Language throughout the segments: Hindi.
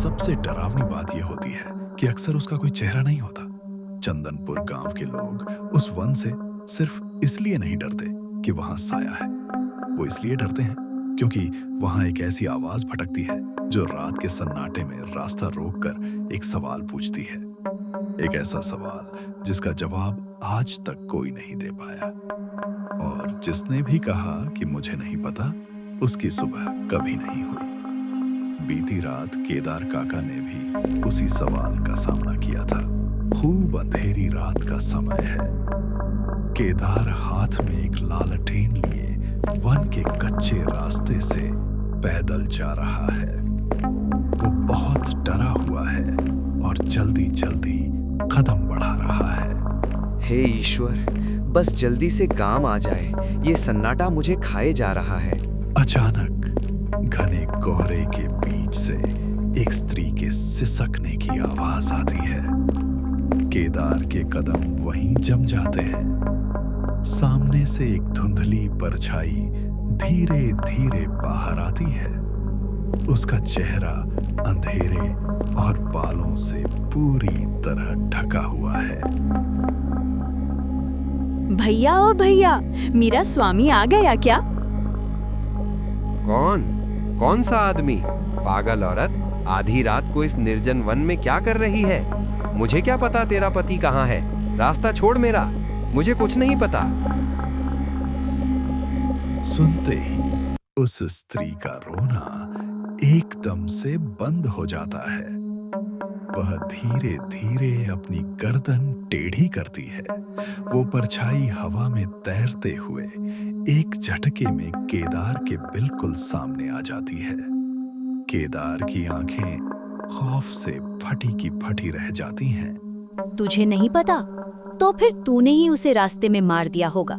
सबसे डरावनी बात यह होती है कि अक्सर उसका कोई चेहरा नहीं होता। चंदनपुर गांव के लोग उस वन से सिर्फ इसलिए नहीं डरते कि वहां साया है। वो इसलिए डरते हैं क्योंकि वहां एक ऐसी आवाज भटकती है जो रात के सन्नाटे में रास्ता रोककर एक सवाल पूछती है। एक ऐसा सवाल जिसका जवाब आज तक कोई नहीं दे पाया। और जिसने भी कहा कि मुझे नहीं पता, उसकी सुबह कभी नहीं हुई। बीती रात केदार काका ने भी उसी सवाल का सामना किया था। खूब अंधेरी रात का समय है। केदार हाथ में एक लालटेन लिए वन के कच्चे रास्ते से पैदल जा रहा है। वो बहुत डरा हुआ है और जल्दी जल्दी कदम बढ़ा रहा है। हे ईश्वर, बस जल्दी से गांव आ जाए, ये सन्नाटा मुझे खाए जा रहा है। अचानक घने कोहरे के बीच से एक स्त्री के सिसकने की आवाज आती है। केदार के कदम वहीं जम जाते हैं। सामने से एक धुंधली परछाई धीरे धीरे बाहर आती है। उसका चेहरा अंधेरे और बालों से पूरी तरह ढका हुआ है। भैया ओ भैया, मेरा स्वामी आ गया क्या? कौन सा आदमी? पागल औरत, आधी रात को इस निर्जन वन में क्या कर रही है? मुझे क्या पता तेरा पति कहाँ है? रास्ता छोड़ मेरा, मुझे कुछ नहीं पता। सुनते ही उस स्त्री का रोना एकदम से बंद हो जाता है। वह धीरे धीरे अपनी गर्दन टेढ़ी करती है। वो परछाई हवा में तैरते हुए एक झटके में केदार के बिल्कुल सामने आ जाती है। केदार की आंखें खौफ से फटी की फटी रह जाती हैं। तुझे नहीं पता? तो फिर तूने ही उसे रास्ते में मार दिया होगा।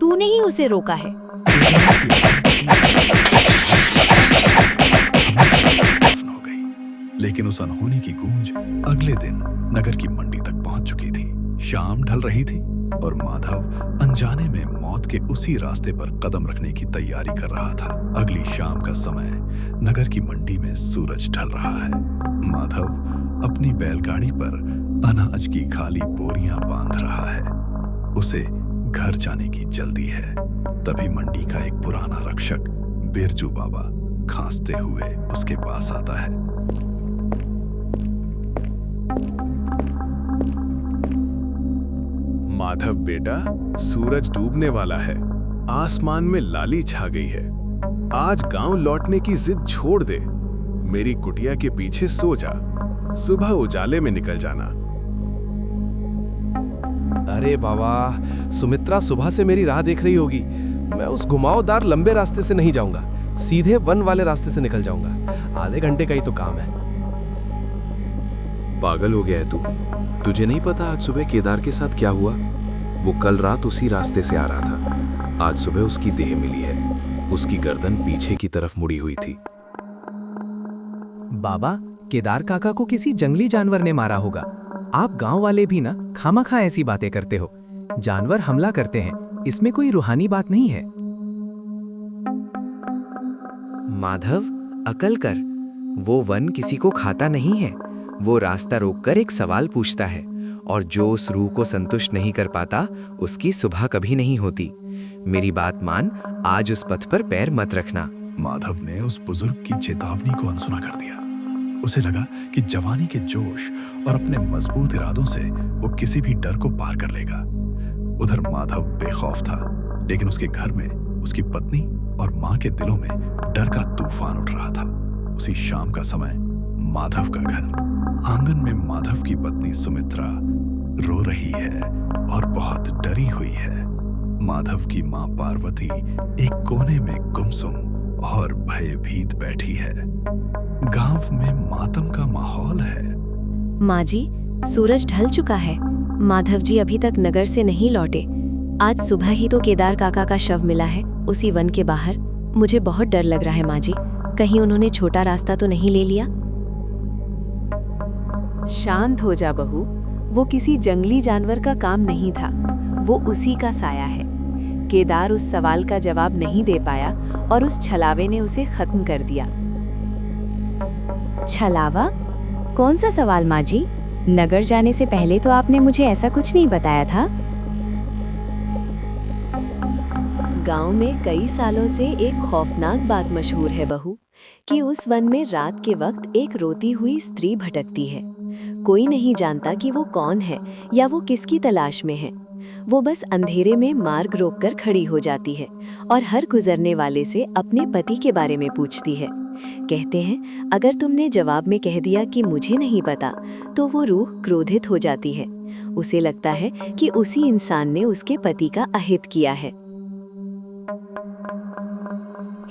तूने ही उसे रोका है। हो गई, लेकिन उस अनहोनी की गूंज अगले दिन नगर की मंडी तक पहुंच चुकी थी। शाम ढल रही थी और माधव अनजाने में मौत के उसी रास्ते पर कदम रखने की तैयारी कर रहा था। अगली शाम का समय, नगर की मंडी में सूरज ढल रहा है। माधव अपनी बैलगाड़ी पर अनाज की खाली बोरियां बांध रहा है। उसे घर जाने की जल्दी है। तभी मंडी का एक पुराना रक्षक बिरजू बाबा खांसते हुए उसके पास आता है। माधव बेटा, सूरज डूबने वाला है। आसमान में लाली छा गई है। आज गांव लौटने की जिद छोड़ दे। मेरी कुटिया के पीछे सो जा। सुबह उजाले में निकल जाना। अरे बाबा, सुमित्रा सुबह से मेरी राह देख रही होगी। मैं उस घुमावदार लंबे रास्ते से नहीं जाऊंगा, सीधे वन वाले रास्ते से निकल जाऊंगा। आधे घंटे का ही तो काम है। पागल हो गया है तू? तुझे नहीं पता आज सुबह केदार के साथ क्या हुआ? वो कल रात उसी रास्ते से आ रहा था। आज सुबह उसकी देह मिली है। उसकी गर्दन पीछे की तरफ मुड़ी हुई थी। बाबा, केदार काका को किसी जंगली जानवर ने मारा होगा। आप गांव वाले भी ना खामखा ऐसी बातें करते हो। जानवर हमला करते हैं, इसमें कोई रूहानी बात नहीं है। माधव, अकल कर। वो वन किसी को खाता नहीं है। वो रास्ता रोककर एक सवाल पूछता है, और जो उस रूह को संतुष्ट नहीं कर पाता, उसकी सुबह कभी नहीं होती। मेरी बात मान, आज उस पथ पर पैर मत रखना। माधव ने उस बुजुर्ग की चेतावनी को अनसुना कर दिया। उसे लगा कि जवानी के जोश और अपने मजबूत इरादों से वो किसी भी डर को पार कर लेगा। उधर माधव बेखौफ था, लेकिन उसके घर में उसकी पत्नी और मां के दिलों में डर का तूफान उठ रहा था। उसी शाम का समय, माधव का घर। आंगन में माधव की पत्नी सुमित्रा रो रही है और बहुत डरी हुई है। माधव की मां पार्वती एक कोने में गुमसुम और भयभीत बैठी है। गांव में मातम का माहौल है। माँ जी, सूरज ढल चुका है। माधव जी अभी तक नगर से नहीं लौटे। आज सुबह ही तो केदार काका का शव मिला है उसी वन के बाहर। मुझे बहुत डर लग रहा है माँ जी, कहीं उन्होंने छोटा रास्ता तो नहीं ले लिया। शांत हो जा बहू, वो किसी जंगली जानवर का काम नहीं था, वो उसी का साया है। केदार उस सवाल का जवाब नहीं दे पाया और उस छलावे ने उसे खत्म कर दिया। छलावा? कौन सा सवाल माँ जी? नगर जाने से पहले तो आपने मुझे ऐसा कुछ नहीं बताया था। गांव में कई सालों से एक खौफनाक बात मशहूर है बहू, कि उस वन में रात के वक्त एक रोती हुई स्त्री भटकती है। कोई नहीं जानता कि वो कौन है या वो किसकी तलाश में है। वो बस अंधेरे में मार्ग रोककर खड़ी हो जाती है और हर गुजरने वाले से अपने पति के बारे में पूछती है। कहते हैं अगर तुमने जवाब में कह दिया कि मुझे नहीं पता, तो वो रूह क्रोधित हो जाती है। उसे लगता है कि उसी इंसान ने उसके पति का अहित किया है।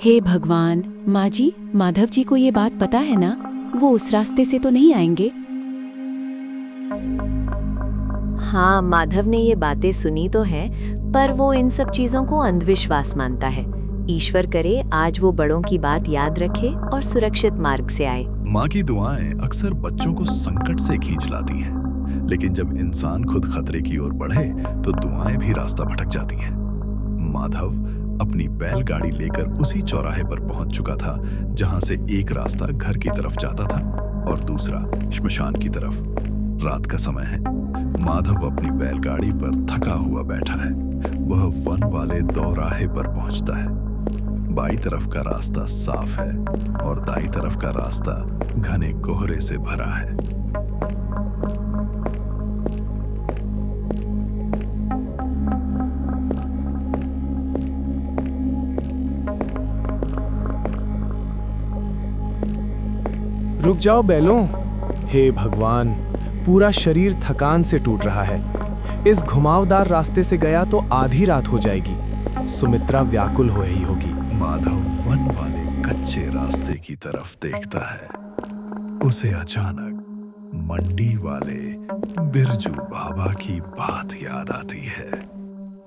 हे भगवान, माँ जी, माधव जी को ये बात पता है ना? वो उस रास्ते से तो नहीं आएंगे? हाँ, माधव ने ये बातें सुनी तो है, पर वो इन सब चीजों को अंधविश्वास मानता है। ईश्वर करे आज वो बड़ों की बात याद रखे और सुरक्षित मार्ग से आए। माँ की दुआएं अक्सर बच्चों को संकट से खींच लाती हैं, लेकिन जब इंसान खुद खतरे की ओर बढ़े तो दुआएं भी रास्ता भटक जाती हैं। माधव अपनी बैलगाड़ी लेकर उसी चौराहे पर पहुंच चुका था जहां से एक रास्ता घर की तरफ जाता था और दूसरा श्मशान की तरफ। रात का समय है। माधव अपनी बैलगाड़ी पर थका हुआ बैठा है। वह वन वाले दौराहे पर पहुंचता है। बाईं तरफ का रास्ता साफ है और दाईं तरफ का रास्ता घने कोहरे से भरा है। रुक जाओ बैलों। हे भगवान, पूरा शरीर थकान से टूट रहा है। इस घुमावदार रास्ते से गया तो आधी रात हो जाएगी। सुमित्रा व्याकुल हो रही होगी। माधव वन वाले कच्चे रास्ते की तरफ देखता है। उसे अचानक मंडी वाले बिरजू बाबा की बात याद आती है।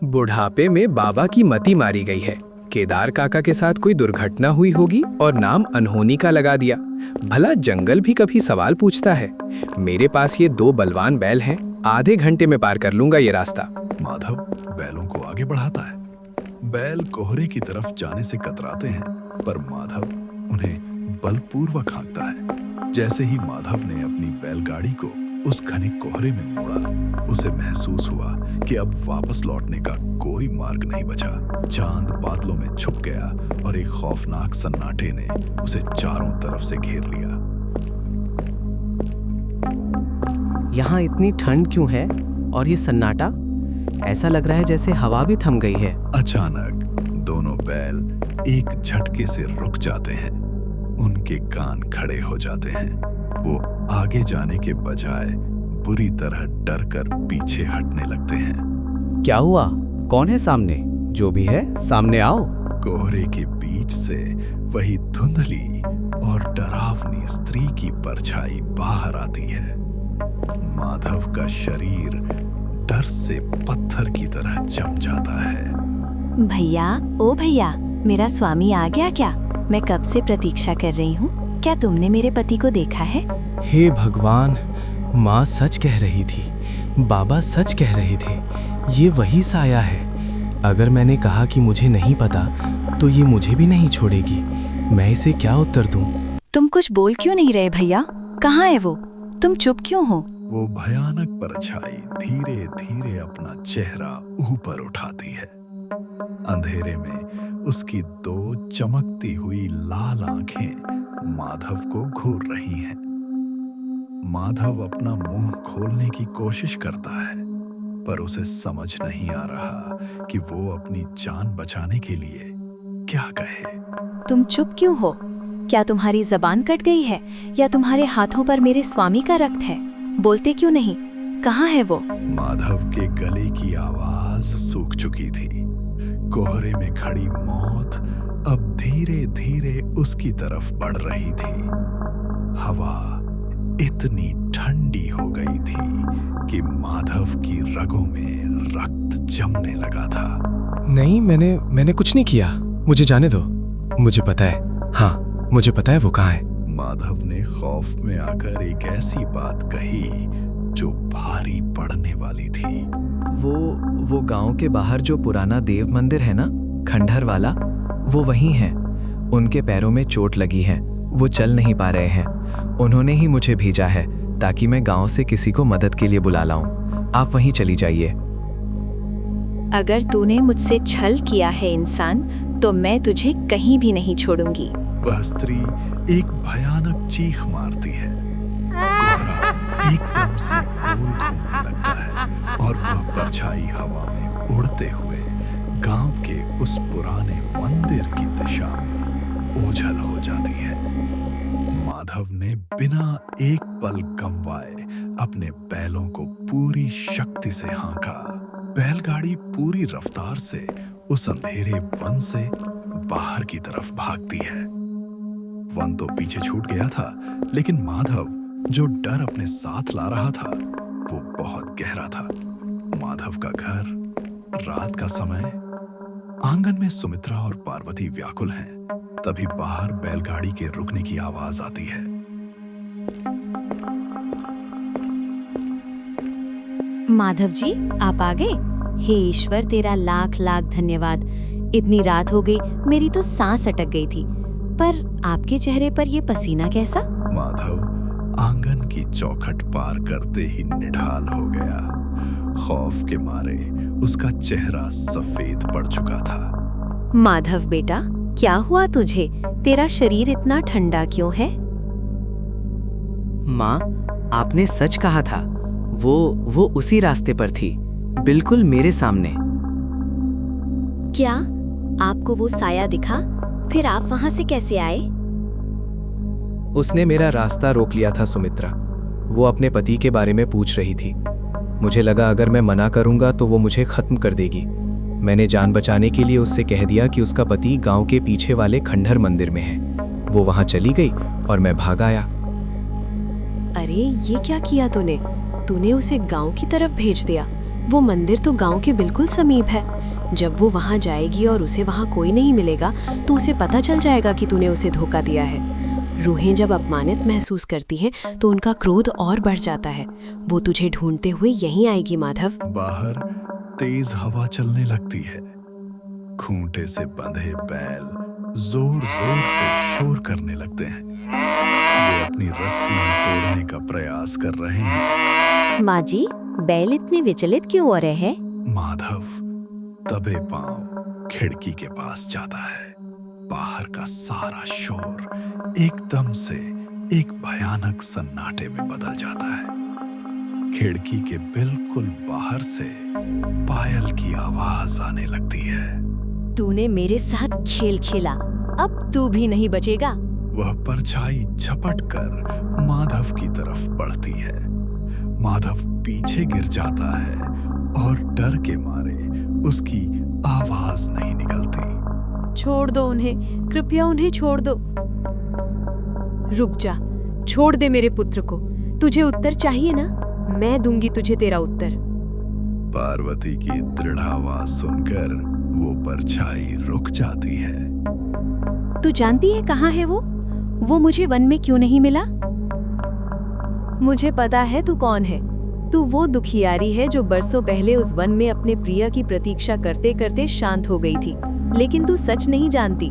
बुढ़ापे में बाबा की मति मारी गई है। केदार काका के साथ कोई दुर्घटना हुई होगी और नाम अनहोनी का लगा दिया। भला जंगल भी कभी सवाल पूछता है। मेरे पास ये 2 बलवान बैल हैं, आधे घंटे में पार कर लूंगा ये रास्ता। माधव बैलों को आगे बढ़ाता है। बैल कोहरे की तरफ जाने से कतराते हैं, पर माधव उन्हें बलपूर्वक हाँकता है। जैसे ही माधव ने अपनी बैलगाड़ी को उस घने कोहरे में मोड़ा, उसे महसूस हुआ कि अब वापस लौटने का कोई मार्ग नहीं बचा। चांद बादलों में छुप गया और एक खौफनाक सन्नाटे ने उसे चारों तरफ से घेर लिया। यहाँ इतनी ठंड क्यों है और ये सन्नाटा? ऐसा लग रहा है जैसे हवा भी थम गई है। अचानक दोनों बैल एक झटके से रुक जाते हैं। उनके कान खड़े हो जाते हैं। वो आगे जाने के बजाय बुरी तरह डरकर पीछे हटने लगते हैं। क्या हुआ? कौन है सामने? जो भी है सामने आओ। कोहरे के बीच से वही धुंधली और डरावनी स्त्री की परछाई बाहर आती है। माधव का शरीर डर से पत्थर की तरह जम जाता है। भैया, ओ भैया, मेरा स्वामी आ गया क्या? मैं कब से प्रतीक्षा कर रही हूँ। क्या तुमने मेरे पति को देखा है? हे भगवान, माँ सच कह रही थी, बाबा सच कह रहे थे। ये वही साया है। अगर मैंने कहा कि मुझे नहीं पता, तो ये मुझे भी नहीं छोड़ेगी। मैं इसे क्या उत्तर दूं? तुम कुछ बोल क्यों नहीं रहे भैया? कहाँ है वो? तुम चुप क्यों हो? वो भयानक परछाई धीरे धीरे अपना चेहरा ऊपर उठाती है। अंधेरे में उसकी 2 चमकती हुई लाल आंखें माधव को घूर रही हैं। माधव अपना मुंह खोलने की कोशिश करता है, पर उसे समझ नहीं आ रहा कि वो अपनी जान बचाने के लिए क्या कहे। तुम चुप क्यों हो? क्या तुम्हारी जबान कट गई है या तुम्हारे हाथों पर मेरे स्वामी का रक्त है? बोलते क्यों नहीं? कहाँ है वो? माधव के गले की आवाज सूख चुकी थी। कोहरे में खड़ी मौत अब धीरे धीरे उसकी तरफ बढ़ रही थी। हवा इतनी ठंडी हो गई थी कि माधव की रगों में रक्त जमने लगा था। नहीं, मैंने कुछ नहीं किया। मुझे जाने दो। मुझे पता है, हाँ, मुझे पता है वो कहाँ है। माधव ने खौफ में आकर एक ऐसी बात कही जो भारी पड़ने वाली थी। वो गांव के बाहर जो पुराना देव मंदिर है ना, खंडहर वाला, वो वहीं है। उनके पैरों में चोट लगी है। वो चल नहीं पा रहे हैं। उन्होंने ही मुझे भेजा है ताकि मैं गांव से किसी को मदद के लिए बुला लाऊं। आप वहीं चली जाइए। अगर तूने मुझसे छल किया है इंसान, तो मैं तुझे कहीं भी नहीं छोड़ूंगी। वह स्त्री एक भयानक चीख मारती है। कोहरा एकदम से गोल घूमने लगता है और वह परछाई हवा में उड़ते हुए गांव के उस पुराने मंदिर की दिशा में ओझल हो जाती है। माधव ने बिना एक पल गंवाए अपने बैलों को पूरी शक्ति से हाँका। बैलगाड़ी पूरी रफ्तार से उस अंधेरे वन से बाहर की तरफ भागती है। वन तो पीछे छूट गया था, लेकिन माधव जो डर अपने साथ ला रहा था वो बहुत गहरा था। माधव का घर, रात का समय, आंगन में सुमित्रा और पार्वती व्याकुल हैं। तभी बाहर बैलगाड़ी के रुकने की आवाज आती है। माधव जी, आप आ गए? हे ईश्वर, तेरा लाख लाख धन्यवाद। इतनी रात हो गई, मेरी तो सांस अटक गई थी। पर आपके चेहरे पर ये पसीना कैसा? माधव आंगन की चौखट पार करते ही निढाल हो गया। खौफ के मारे उसका चेहरा सफेद पड़ चुका था। माधव बेटा, क्या हुआ तुझे? तेरा शरीर इतना ठंडा क्यों है? माँ, आपने सच कहा था। वो उसी रास्ते पर थी, बिल्कुल मेरे सामने। क्या आपको वो साया दिखा? फिर आप वहां से कैसे आए? उसने मेरा रास्ता रोक लिया था सुमित्रा। वो अपने पति के बारे में पूछ रही थी। मुझे लगा अगर मैं मना करूंगा तो वो मुझे खत्म कर देगी। मैंने जान बचाने के लिए उससे कह दिया कि उसका पति गांव के पीछे वाले खंडहर मंदिर में है। वो वहां चली गई और मैं भाग आया। अरे ये क्या किया तूने? तूने उसे गांव की तरफ भेज दिया। वो मंदिर तो गांव के बिल्कुल समीप है। जब वो वहां जाएगी और उसे वहां कोई नहीं मिलेगा तो उसे पता चल जाएगा कि तूने उसे धोखा दिया है। रूहें जब अपमानित महसूस करती हैं तो उनका क्रोध और बढ़ जाता है। वो तुझे ढूंढते हुए यहीं आएगी माधव। बाहर तेज हवा चलने लगती है। खूंटे से बंधे बैल जोर जोर से शोर करने लगते हैं। वो अपनी रस्सी तोड़ने का प्रयास कर रहे हैं। माँ जी, बैल इतने विचलित क्यों हो रहे हैं? माधव दबे पांव खिड़की के पास जाता है। बाहर का सारा शोर एकदम से एक भयानक सन्नाटे में बदल जाता है। खिड़की के बिल्कुल बाहर से पायल की आवाज आने लगती है। तूने मेरे साथ खेल खेला, अब तू भी नहीं बचेगा। वह परछाई झपट कर माधव की तरफ बढ़ती है। माधव पीछे गिर जाता है और डर के मारे उसकी आवाज नहीं निकलती। छोड़ दो उन्हें, कृपया उन्हें छोड़ दो। रुक जा, छोड़ दे मेरे पुत्र को। तुझे उत्तर चाहिए ना? मैं दूंगी तुझे तेरा उत्तर। पार्वती की दृढ़ आवाज सुनकर वो परछाई रुक जाती है। तू जानती है कहाँ है वो? वो मुझे वन में क्यों नहीं मिला? मुझे पता है तू कौन है। तू वो दुखियारी है जो बरसों पहले उस वन में अपने प्रिय की प्रतीक्षा करते करते शांत हो गई थी। लेकिन तू सच नहीं जानती।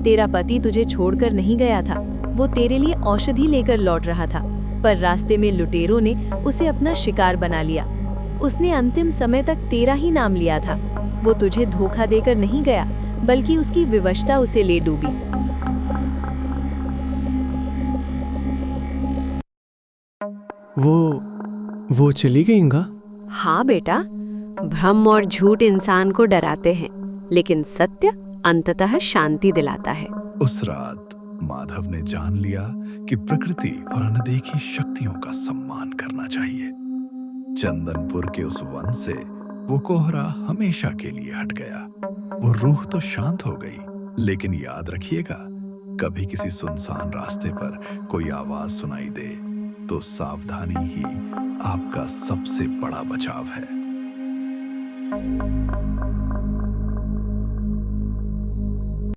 तेरा पति तुझे छोड़कर नहीं गया था। वो तेरे लिए औषधि लेकर लौट रहा था, पर रास्ते में लुटेरों ने उसे अपना शिकार बना लिया। उसने अंतिम समय तक तेरा ही नाम लिया था। वो तुझे धोखा देकर नहीं गया, बल्कि उसकी विवशता उसे ले डूबी। वो चली गई इंगा? हाँ बेटा, भ्रम और झूठ इंसान को डराते हैं, लेकिन सत्य अंततः शांति दिलाता है। उस रात माधव ने जान लिया कि प्रकृति और अनदेखी शक्तियों का सम्मान करना चाहिए। चंदनपुर के उस वन से वो कोहरा हमेशा के लिए हट गया। वो रूह तो शांत हो गई, लेकिन याद रखिएगा, कभी किसी सुनसान रास्ते पर कोई आवाज सुनाई दे तो सावधानी ही आपका सबसे बड़ा बचाव है।